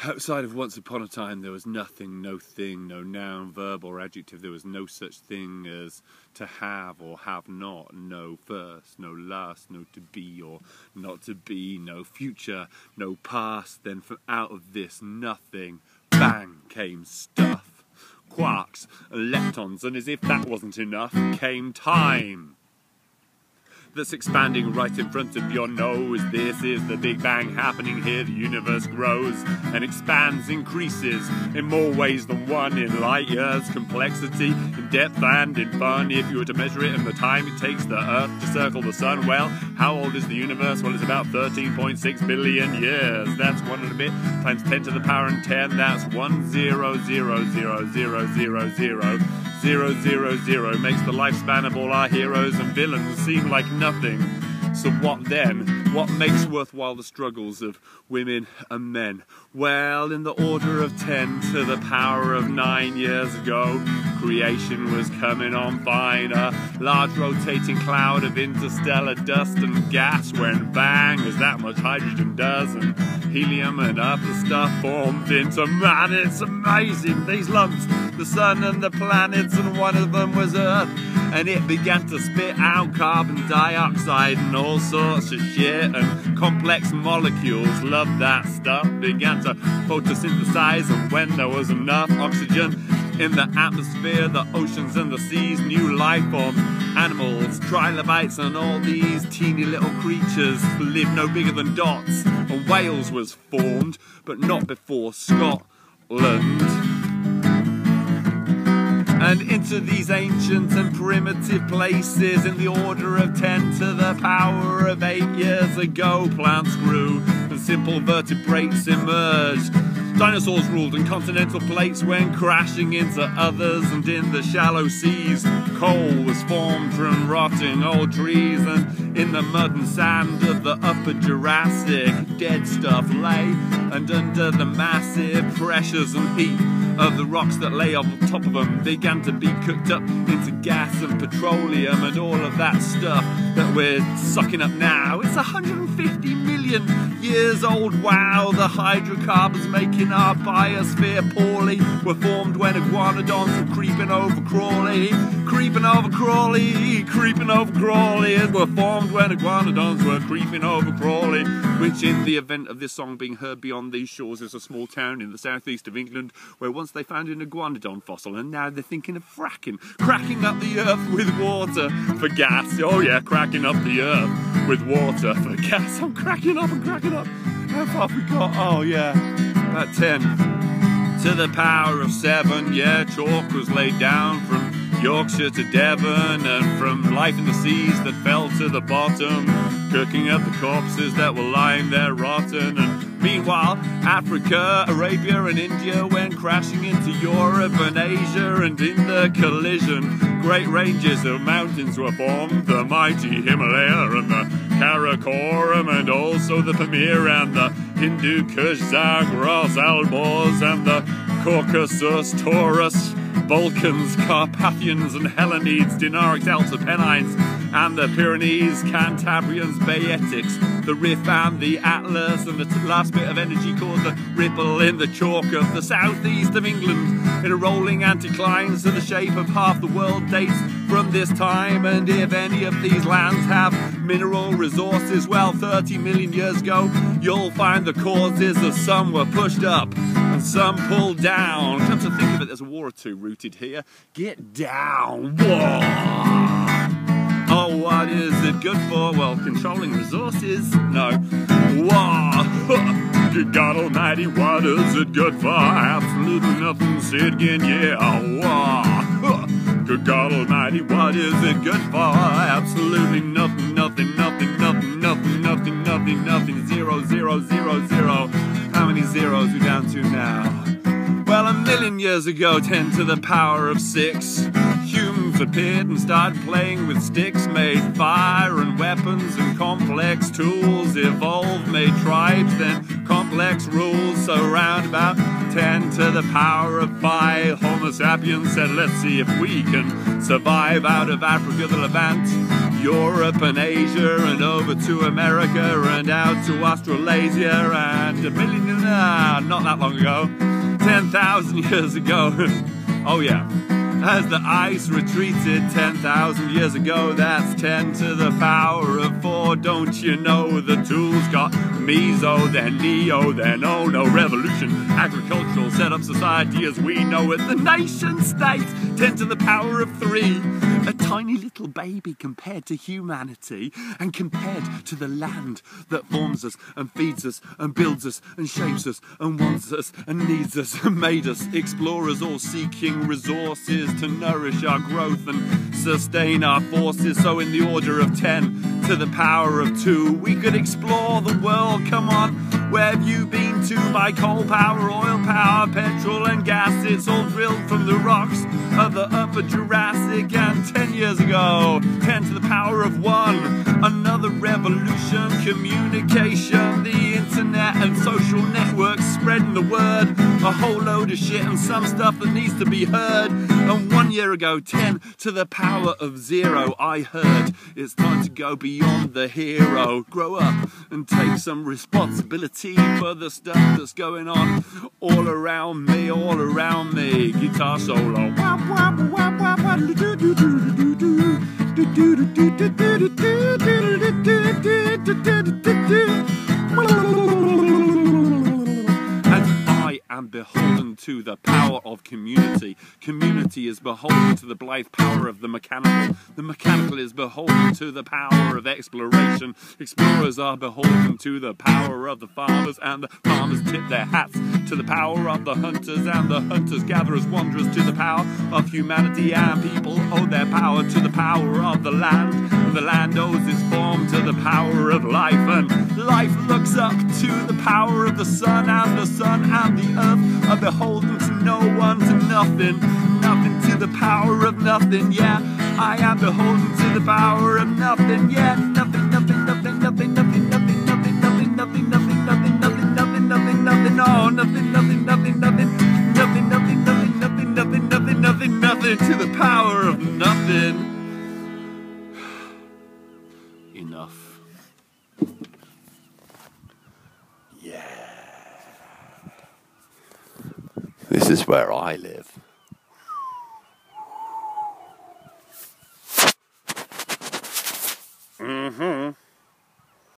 Outside of once upon a time, there was nothing, no thing, no noun, verb or adjective. There was no such thing as to have or have not, no first, no last, no to be or not to be, no future, no past. Then from out of this nothing, bang, came stuff. Quarks and leptons, and as if that wasn't enough, came time. That's expanding right in front of your nose. This is the Big Bang happening here. The universe grows and expands, increases in more ways than one, in light years, complexity, in depth and in fun. If you were to measure it in the time it takes the Earth to circle the Sun, well, how old is the universe? Well, it's about 13.6 billion years. That's 1 and a bit times 10 to the power and 10. That's 1,000,000,000,000 makes the lifespan of all our heroes and villains seem like nothing. So what then? What makes worthwhile the struggles of women and men? Well, in the order of 10 to the power of 9 years ago, creation was coming on fine. A large rotating cloud of interstellar dust and gas went bang, as that much hydrogen does, and helium and other stuff formed into man. It's amazing, these lumps, the sun and the planets, and one of them was Earth, and it began to spit out carbon dioxide and all sorts of shit, and complex molecules, love that stuff, began to photosynthesize, and when there was enough oxygen in the atmosphere, the oceans and the seas, new life forms, animals, trilobites, and all these teeny little creatures live no bigger than dots. And Wales was formed, but not before Scotland. And into these ancient and primitive places, in the order of 10 to the power of 8 years ago, plants grew and simple vertebrates emerged. Dinosaurs ruled and continental plates went crashing into others, and in the shallow seas coal was formed from rotting old trees, and in the mud and sand of the upper Jurassic dead stuff lay, and under the massive pressures and heat of the rocks that lay on top of them began to be cooked up into gas and petroleum and all of that stuff that we're sucking up now. It's 150 million years old. Wow, the hydrocarbons making our biosphere poorly were formed when iguanodons were creeping over Crawley, creeping over Crawley, creeping over Crawley, and were formed when iguanodons were creeping over Crawley, which in the event of this song being heard beyond these shores is a small town in the southeast of England where once they found an iguanodon fossil, and now they're thinking of cracking up the earth with water for gas. Oh yeah, cracking up the earth with water for gas. I'm cracking up. How far have we got? Oh yeah, about 10 to the power of 7. Yeah, chalk was laid down from Yorkshire to Devon, and from life in the seas that fell to the bottom, cooking up the corpses that were lying there rotten. And meanwhile, Africa, Arabia and India went crashing into Europe and Asia, and in the collision, great ranges of mountains were formed, the mighty Himalaya and the Karakoram, and also the Pamir and the Hindu Kush, Zagros, Alborz, and the Caucasus, Taurus, Balkans, Carpathians and Hellenides, Dinarics, Alps, Pennines, and the Pyrenees, Cantabrians, Beetics, the Rif and the Atlas, and the last bit of energy called the ripple in the chalk of the southeast of England, in a rolling anticline to the shape of half the world dates from this time. And if any of these lands have mineral resources, well, 30 million years ago, you'll find the causes of some were pushed up and some pulled down. Come to think of it, there's a war or two rooted here. Get down. Whoa. Oh, what is it good for? Well, controlling resources? No. Whoa. Good God Almighty, what is it good for? Absolutely nothing. Say it again, yeah. Whoa. Good God Almighty, what is it good for? Absolutely nothing, nothing, nothing, nothing, nothing, nothing, nothing, nothing. 0, 0, 0, 0. How many zeros are we down to now? Well, 1 million years ago, 10 to the power of 6, humans appeared and started playing with sticks, made fire and weapons and complex tools, evolved, made tribes, then complex rules. So round about 10 to the power of 5, Homo sapiens said, let's see if we can survive out of Africa, the Levant, Europe and Asia, and over to America and out to Australasia, and a million not that long ago. 10,000 years ago. Oh yeah. As the ice retreated 10,000 years ago, that's 10 to the power of 4. Don't you know the tools got meso, then neo, then oh no, revolution. Agricultural set up society as we know it. The nation state, 10 to the power of 3. A tiny little baby compared to humanity, and compared to the land that forms us and feeds us and builds us and shapes us and wants us and needs us and made us. Explorers all seeking resources to nourish our growth and sustain our forces. So in the order of 10 to the power of 2, we could explore the world. Come on, where have you been to? By coal power, oil power, petrol and gas. It's all drilled from the rocks of the upper Jurassic. And 10 years ago, 10 to the power of 1, another revolution, communication, the internet and social networks spreading the word, a whole load of shit and some stuff that needs to be heard. And 1 year ago, 10 to the power of 0, I heard it's time to go beyond the hero, grow up and take some responsibility for the stuff that's going on all around me, all around me. Guitar solo. I am beholden to the power of community. Community is beholden to the blithe power of the mechanical. The mechanical is beholden to the power of exploration. Explorers are beholden to the power of the farmers, and the farmers tip their hats to the power of the hunters, and the hunters gatherers wanderers to the power of humanity, and people owe their power to the power of the land, and the land owes its form to the power of life, and life looks up to the power of the sun, and the sun and the earth are beholden to no one, to nothing, nothing to the power of nothing. Yeah, I am beholden to the power of nothing. Yeah, nothing, nothing, nothing, nothing, nothing, nothing, nothing, nothing, nothing, nothing, nothing, nothing, nothing, nothing, nothing, no, nothing, nothing, nothing, nothing, nothing, nothing, nothing, nothing, nothing, nothing, nothing, nothing to the power of nothing. Enough. Yeah. This is where I live.